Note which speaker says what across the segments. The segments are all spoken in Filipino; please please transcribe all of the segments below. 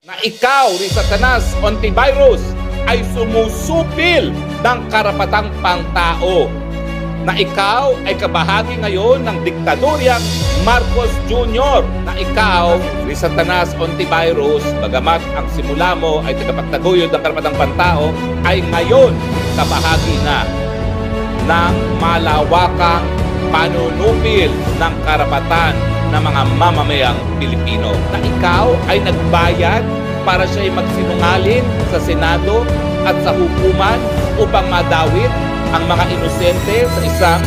Speaker 1: na ikaw, ni Satanas Ontivirus, ay sumusupil ng karapatang pangtao, na ikaw ay kabahagi ngayon ng diktadoryang Marcos Jr., na ikaw, ni Satanas Ontivirus, bagamat ang simula mo ay tagapagtaguyod ng karapatang pantao, ay ngayon kabahagi na ng malawakang panunupil ng karapatan ng mga mamamayang Pilipino, na ikaw ay nagbayad para siya'y magsinungaling sa Senado at sa hukuman upang madawit ang mga inosente sa isang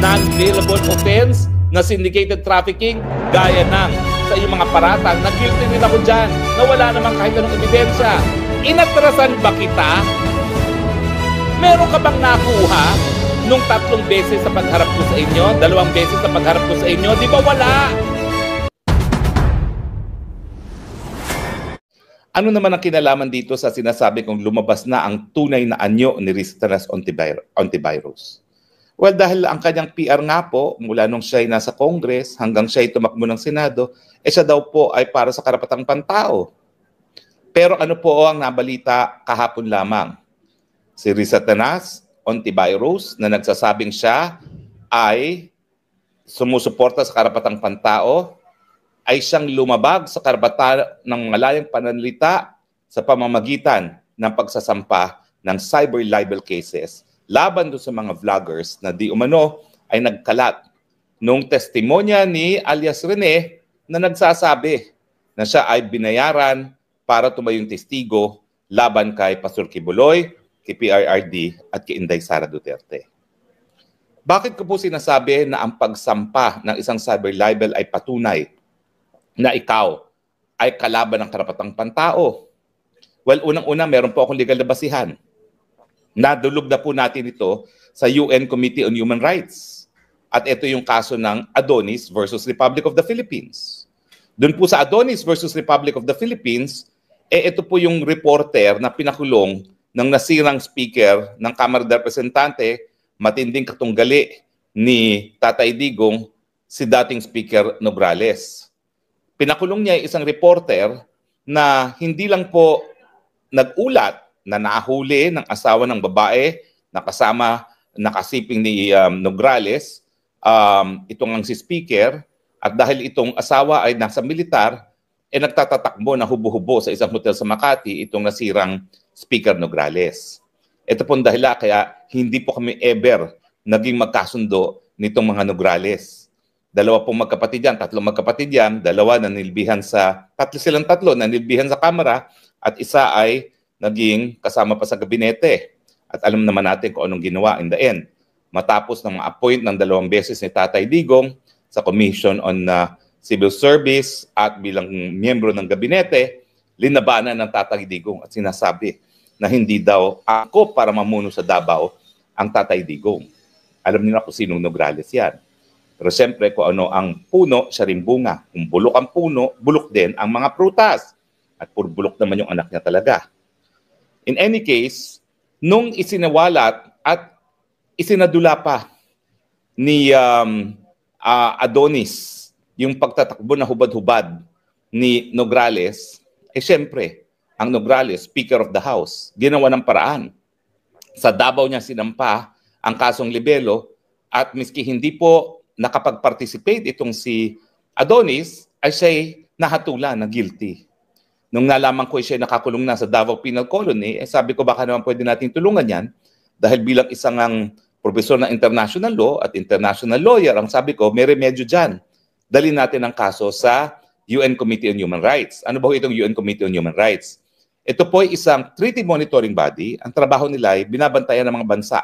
Speaker 1: non-bailable offense na syndicated trafficking, gaya ng sa iyong mga paratang na guilty rin ako dyan, na wala namang kahit anong ebidensya. Inatrasan ba kita? Meron ka bang nakuha nung 3 beses sa pagharap ko sa inyo, 2 beses sa pagharap ko sa inyo? Di ba wala? Ano naman ang kinalaman dito sa sinasabi kong lumabas na ang tunay na anyo ni Satanas Ontivirus? Well, dahil ang kanyang PR nga po, mula nung siya'y nasa Congress hanggang siya'y tumakbo ng Senado, siya daw po ay para sa karapatang pantao. Pero ano po ang nabalita kahapon lamang? Si Satanas Ontivirus na nagsasabing siya ay sumusuporta sa karapatang pantao, ay siyang lumabag sa karapatan ng malayang pananalita sa pamamagitan ng pagsasampa ng cyber libel cases laban doon sa mga vloggers na di umano ay nagkalat nung testimonya ni alias Rene na nagsasabi na siya ay binayaran para tumayong testigo laban kay Pastor Kibuloy, kay PRRD at kay Inday Sara Duterte. Bakit ko po sinasabi na ang pagsampa ng isang cyber libel ay patunay na ikaw ay kalaban ng karapatang pantao? Well, unang-una, meron po akong legal na basihan. Nadulog na po natin ito sa UN Committee on Human Rights. At ito yung kaso ng Adonis versus Republic of the Philippines. Doon po sa Adonis versus Republic of the Philippines, ito po yung reporter na pinakulong ng nasirang speaker ng Kamara de Representante, matinding katunggali ni Tatay Digong, si dating Speaker Nograles. Pinakulong niya isang reporter na hindi lang po nag-ulat na nahuli ng asawa ng babae na kasama, nakasiping ni Nograles, itong ang si speaker, at dahil itong asawa ay nasa militar, nagtatatakbo na hubo-hubo sa isang hotel sa Makati itong nasirang Speaker Nograles. Ito pong dahilan kaya hindi po kami ever naging magkasundo nitong mga Nograles. 2 pong magkapatid yan, 3 magkapatid yan, 2 nanilbihan sa, 3 silang 3 nanilbihan sa Kamara, at isa ay naging kasama pa sa gabinete. At alam naman natin kung anong ginawa in the end. Matapos ng appoint ng 2 beses ni Tatay Digong sa Commission on Civil Service at bilang miyembro ng gabinete, linabanan ng Tatay Digong at sinasabi na hindi daw ako para mamuno sa Davao ang Tatay Digong. Alam niyo na kung sinong Nograles yan. Pero siyempre, kung ano ang puno, siya rin bunga. Kung bulok ang puno, bulok din ang mga prutas. At puro bulok naman yung anak niya talaga. In any case, nung isinawalat at isinadula pa ni Adonis yung pagtatakbo na hubad-hubad ni Nograles, siyempre, ang Nograles, Speaker of the House, ginawa ng paraan. Sa Davao niya sinampa ang kasong libelo at miski hindi po nakapag-participate itong si Adonis, ay siya'y nahatulan na guilty. Nung nalaman ko siya nakakulong na sa Davao Penal Colony, sabi ko baka naman pwede nating tulungan yan dahil bilang isang profesor ng international law at international lawyer, ang sabi ko, may remedyo dyan. Dali natin ang kaso sa UN Committee on Human Rights. Ano ba itong UN Committee on Human Rights? Ito po ay isang treaty monitoring body. Ang trabaho nila ay binabantayan ng mga bansa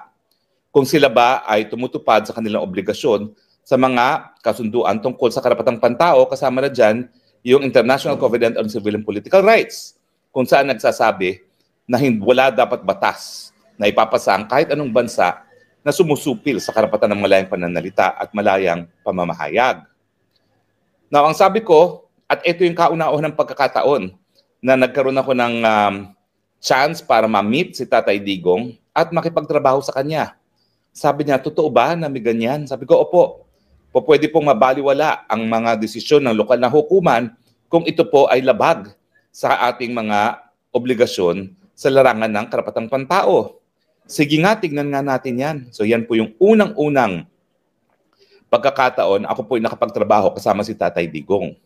Speaker 1: kung sila ba ay tumutupad sa kanilang obligasyon sa mga kasunduan tungkol sa karapatang pantao, kasama na dyan yung International Covenant on Civil and Political Rights, kung saan nagsasabi na wala dapat batas na ipapasa ang kahit anong bansa na sumusupil sa karapatan ng malayang pananalita at malayang pamamahayag. Now, ang sabi ko, at ito yung kauna-unang pagkakataon na nagkaroon ako ng chance para ma-meet si Tatay Digong at makipagtrabaho sa kanya. Sabi niya, totoo ba na may ganyan? Sabi ko, opo. Pwede pong mabaliwala ang mga desisyon ng lokal na hukuman kung ito po ay labag sa ating mga obligasyon sa larangan ng karapatang pantao. Sige nga, tignan nga natin yan. So yan po yung unang-unang pagkakataon, ako po ay nakapagtrabaho kasama si Tatay Digong.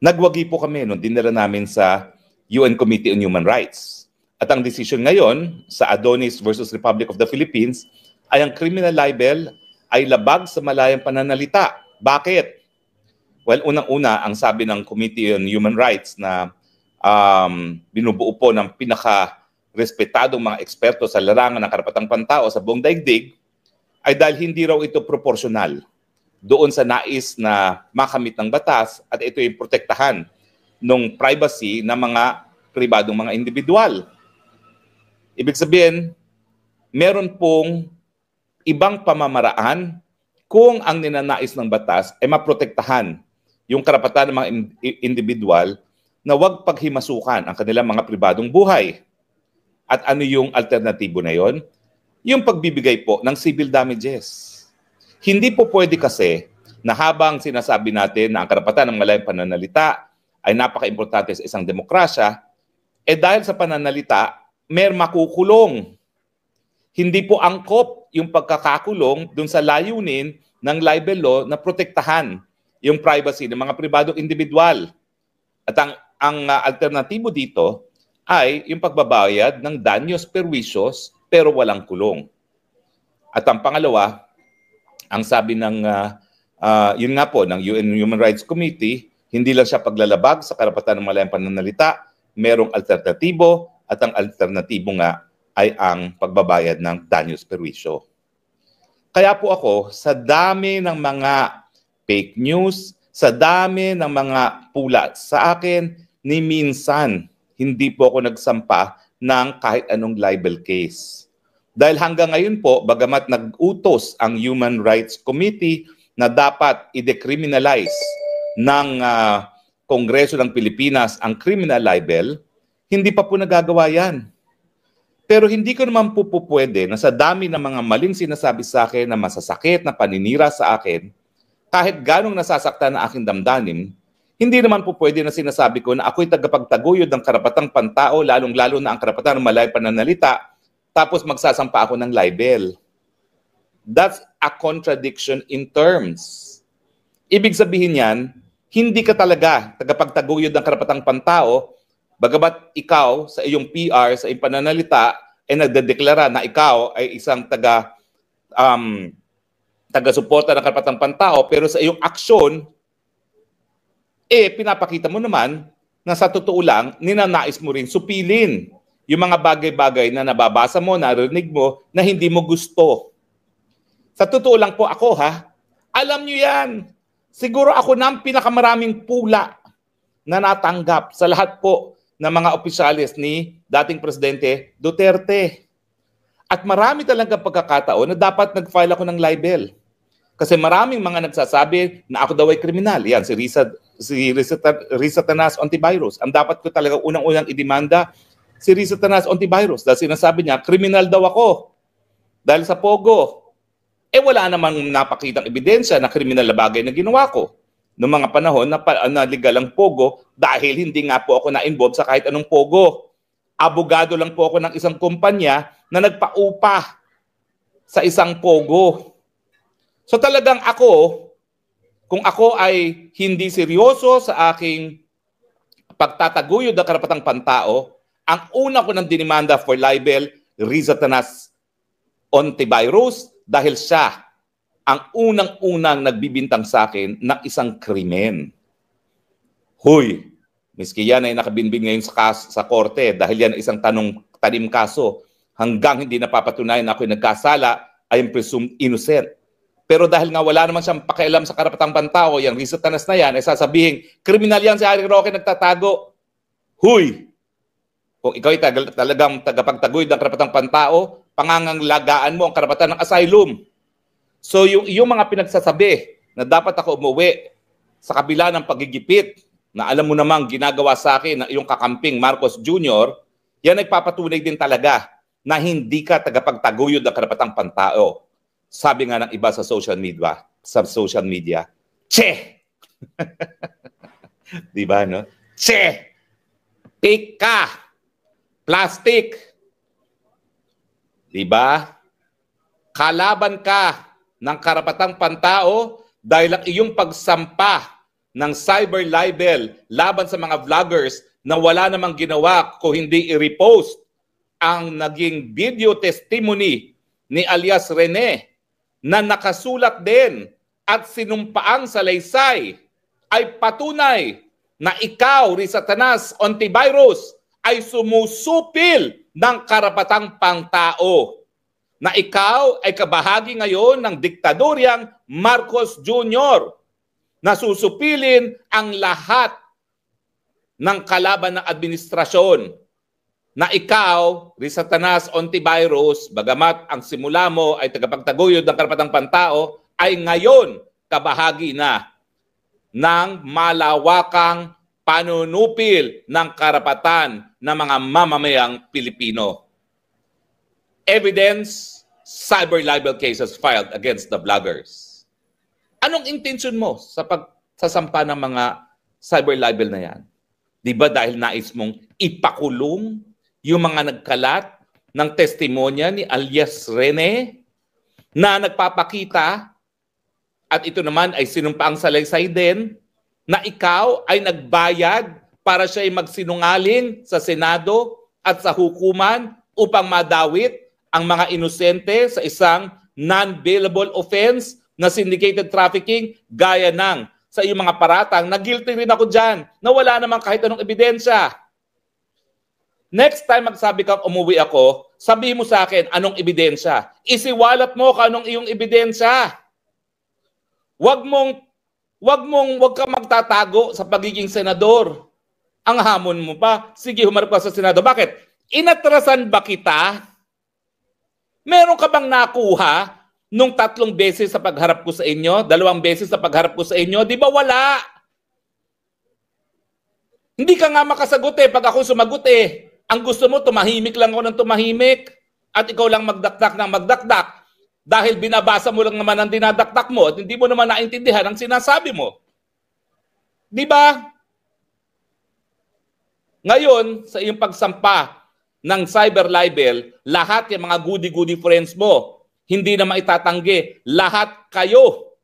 Speaker 1: Nagwagi po kami nung dinala namin sa UN Committee on Human Rights. At ang decision ngayon sa Adonis versus Republic of the Philippines ay ang criminal libel ay labag sa malayang pananalita. Bakit? Well, unang-una, ang sabi ng Committee on Human Rights na binubuo po ng pinaka-respetadong mga eksperto sa larangan ng karapatang pantao sa buong daigdig, ay dahil hindi raw ito proporsyonal doon sa nais na makamit ng batas at ito yung protektahan ng privacy ng mga pribadong mga individual. Ibig sabihin, meron pong ibang pamamaraan kung ang ninanais ng batas ay maprotektahan yung karapatan ng mga individual na huwag paghimasukan ang kanilang mga pribadong buhay. At ano yung alternatibo na yon? Yung pagbibigay po ng civil damages. Hindi po pwede kasi na habang sinasabi natin na ang karapatan ng malayang pananalita ay napaka-importante sa isang demokrasya, dahil sa pananalita, may makukulong. Hindi po angkop yung pagkakakulong dun sa layunin ng libel law na protektahan yung privacy ng mga pribadong individual. At ang alternatibo dito ay yung pagbabayad ng danyos perwisyos pero walang kulong. At ang pangalawa, ang sabi ng yun nga po ng UN Human Rights Committee, hindi lang siya paglalabag sa karapatan ng malayang pananalita, merong alternatibo at ang alternatibo nga ay ang pagbabayad ng danyos perwisyo. Kaya po ako, sa dami ng mga fake news, sa dami ng mga pula sa akin, ni minsan hindi po ako nagsampa ng kahit anong libel case. Dahil hanggang ngayon po, bagamat nag-utos ang Human Rights Committee na dapat i-decriminalize ng Kongreso ng Pilipinas ang criminal libel, hindi pa po nagagawa yan. Pero hindi ko naman po pwede na sa dami ng mga maling sinasabi sa akin na masasakit na paninira sa akin, kahit ganong nasasaktan na aking damdamin, hindi naman po pwede na sinasabi ko na ako'y tagapagtaguyod ng karapatang pantao, lalong-lalo na ang karapatan ng malayang pananalita, tapos magsasampa ako ng libel. That's a contradiction in terms. Ibig sabihin yan, hindi ka talaga tagapagtaguyod ng karapatang pantao, bagamat ikaw sa iyong PR, sa iyong pananalita, ay nagdedeklara na ikaw ay isang taga-suporta ng karapatang pantao, pero sa iyong aksyon, pinapakita mo naman na sa totoo lang, ninanais mo rin supilin yung mga bagay-bagay na nababasa mo, narinig mo, na hindi mo gusto. Sa totoo lang po ako, alam nyo yan. Siguro ako na ang pinakamaraming pula na natanggap sa lahat po ng mga opisyalis ni dating Presidente Duterte. At marami talagang pagkakataon na dapat nag-file ako ng libel. Kasi maraming mga nagsasabi na ako daw ay kriminal. Yan, si Risa Tanas Ontiveros. Ang dapat ko talaga unang-unang idemanda si Risa Tanas Ontiveros dahil sinasabi niya, kriminal daw ako dahil sa Pogo. Wala namang napakitang ebidensya na kriminal na bagay na ginawa ko noong mga panahon na legal ang Pogo dahil hindi nga po ako na-involve sa kahit anong Pogo. Abogado lang po ako ng isang kumpanya na nagpaupa sa isang Pogo. So talagang ako, kung ako ay hindi seryoso sa aking pagtataguyod ng karapatang pantao, ang una ko ng dinimanda for libel, Risa Tanas Ontiveros, dahil siya ang unang-unang nagbibintang sa akin ng isang krimen. Huy, miski yan ay nakabinbin ngayon sa korte dahil yan isang tanim kaso hanggang hindi napapatunayan na ako'y nagkasala, I am presumed innocent. Pero dahil nga wala naman siyang pakialam sa karapatang pantao, yung Risa Tanas na yan, ay sasabihin, kriminal yan si Harry Roque nagtatago. Huy! Kung ikaw ay talagang tagapagtaguyod ng karapatang pantao, pangangalagaan mo ang karapatan ng asylum. So yung mga pinagsasabi na dapat ako umuwi sa kabila ng pagigipit na alam mo namang ginagawa sa akin ng iyong kakamping Marcos Jr., yan ay papatunay din talaga na hindi ka tagapagtaguyod ng karapatang pantao. Sabi nga ng iba sa social media, che! Di ba, no? Che! Fake ka. Plastic. Diba? Kalaban ka ng karapatang pantao dahil ang iyong pagsampa ng cyber libel laban sa mga vloggers na wala namang ginawa kung hindi i-repost ang naging video testimony ni alias Rene na nakasulat din at sinumpaang salaysay ay patunay na ikaw, Rizatanas Ontiveros, ay sumusupil ng karapatang pangtao. Na ikaw ay kabahagi ngayon ng diktadoryang Marcos Jr. na susupilin ang lahat ng kalaban ng administrasyon. Na ikaw, Rizatanas Ontiveros, bagamat ang simula mo ay tagapagtaguyod ng karapatang pantao, ay ngayon kabahagi na ng malawakang panunupil ng karapatan ng mga mamamayang Pilipino. Evidence, cyber libel cases filed against the vloggers. Anong intention mo sa pagsasampa ng mga cyber libel na yan? Di ba dahil nais mong ipakulong yung mga nagkalat ng testimonya ni alias Rene na nagpapakita at ito naman ay sinumpaang salaysay din na ikaw ay nagbayad para siya ay magsinungaling sa Senado at sa hukuman upang madawit ang mga inosente sa isang non-bailable offense na syndicated trafficking gaya ng sa iyong mga paratang na guilty rin ako dyan na wala namang kahit anong ebidensya. Next time magsabi ka umuwi ako, sabihin mo sa akin anong ebidensya. Isiwalat mo kung anong iyong ebidensya. Wag ka magtatago sa pagiging senador. Ang hamon mo pa, sige humarap ka sa Senado. Bakit? Inatrasan ba kita? Meron ka bang nakuha nung 3 beses sa pagharap ko sa inyo? 2 beses sa pagharap ko sa inyo? Di ba wala? Hindi ka nga makasagot pag ako sumagot Ang gusto mo, tumahimik lang ako ng tumahimik at ikaw lang magdakdak ng magdakdak dahil binabasa mo lang naman ang dinadakdak mo at hindi mo naman naintindihan ang sinasabi mo. Di ba? Ngayon, sa iyong pagsampa ng cyber libel, lahat yung mga goody-goody friends mo, hindi na maitatanggi. Lahat kayo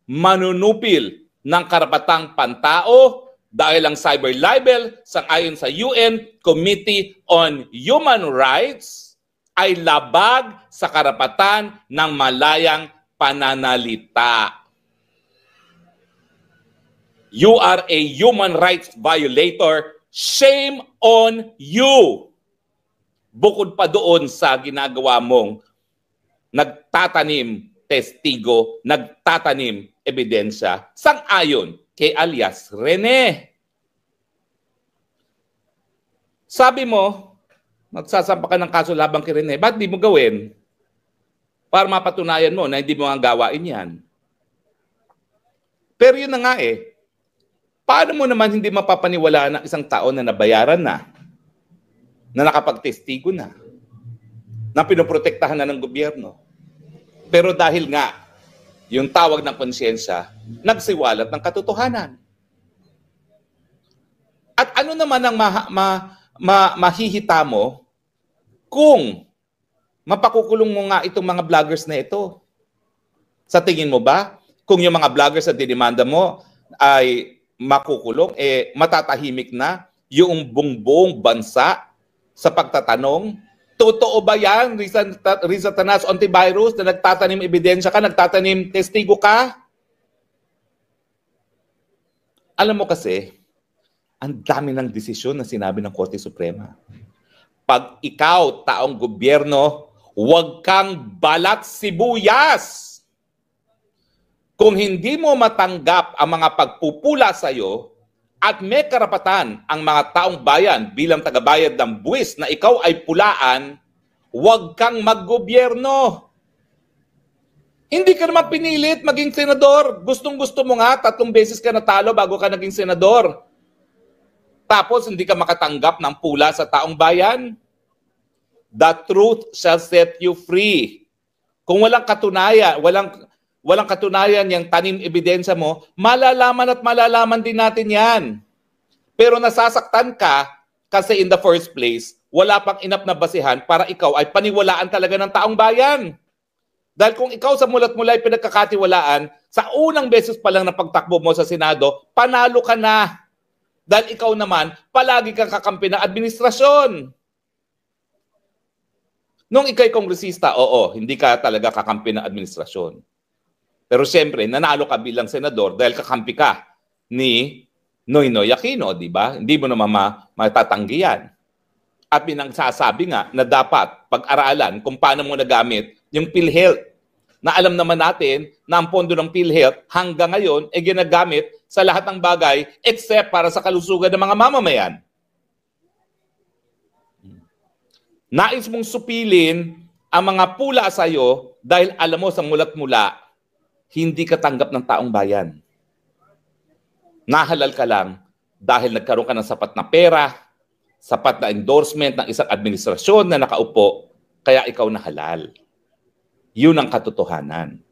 Speaker 1: manunupil ng karapatang pantao dahil ang cyber libel sang-ayon sa UN Committee on Human Rights ay labag sa karapatan ng malayang pananalita. You are a human rights violator. Shame on you. Bukod pa doon sa ginagawa mong nagtatanim testigo, nagtatanim ebidensya, sang-ayon kay alias Rene. Sabi mo, magsasampa ka ng kaso labang kay Rene, ba't di mo gawin? Para mapatunayan mo na hindi mo ang gawain yan. Pero yun na nga paano mo naman hindi mapapaniwalaan ng isang tao na nabayaran na nakapagtestigo na pinoprotektahan na ng gobyerno? Pero dahil nga, yung tawag ng konsyensya, nagsiwalat ng katotohanan. At ano naman ang mahihita mo kung mapakukulong mo nga itong mga vloggers na ito? Sa tingin mo ba, kung yung mga vloggers na dinimanda mo ay makukulong, matatahimik na yung buong bansa sa pagtatanong? Totoo ba yan, Rizatanas Ontiveros, na nagtatanim ebidensya ka, nagtatanim testigo ka? Alam mo kasi, ang dami ng desisyon na sinabi ng Korte Suprema. Pag ikaw, taong gobyerno, huwag kang balat sibuyas. Kung hindi mo matanggap ang mga pagpupula sa iyo at may karapatan ang mga taong bayan bilang tagabayad ng buwis na ikaw ay pulaan, huwag kang maggobyerno. Hindi ka naman pinilit maging senador. Gustong-gusto mo nga, 3 beses ka natalo bago ka naging senador. Tapos hindi ka makatanggap ng pula sa taong bayan. The truth shall set you free. Kung walang katunayan, walang katunayan yung tanim ebidensya mo, malalaman at malalaman din natin yan. Pero nasasaktan ka kasi in the first place, wala pang enough na basihan para ikaw ay paniwalaan talaga ng taong bayan. Dahil kung ikaw sa mulat-mula ay pinagkakatiwalaan, sa unang beses pa lang na pagtakbo mo sa Senado, panalo ka na. Dahil ikaw naman, palagi kang kakampi ng administrasyon. Nung ikaw'y kongresista, oo, hindi ka talaga kakampi ng administrasyon. Pero siyempre, nanalo ka bilang senador dahil kakampi ka ni Noynoy Aquino, di ba? Hindi mo naman matatanggi yan. At pinagsasabi nga na dapat pag-aralan kung paano mo nagamit yung PhilHealth. Na alam naman natin na ang pondo ng PhilHealth hanggang ngayon ay ginagamit sa lahat ng bagay except para sa kalusugan ng mga mamamayan. Nais mong supilin ang mga pula sa iyo dahil alam mo sa mulat-mula, hindi ka tanggap ng taong bayan. Nahalal ka lang dahil nagkaroon ka ng sapat na pera, sapat na endorsement ng isang administrasyon na nakaupo, kaya ikaw nahalal. Yun ang katotohanan.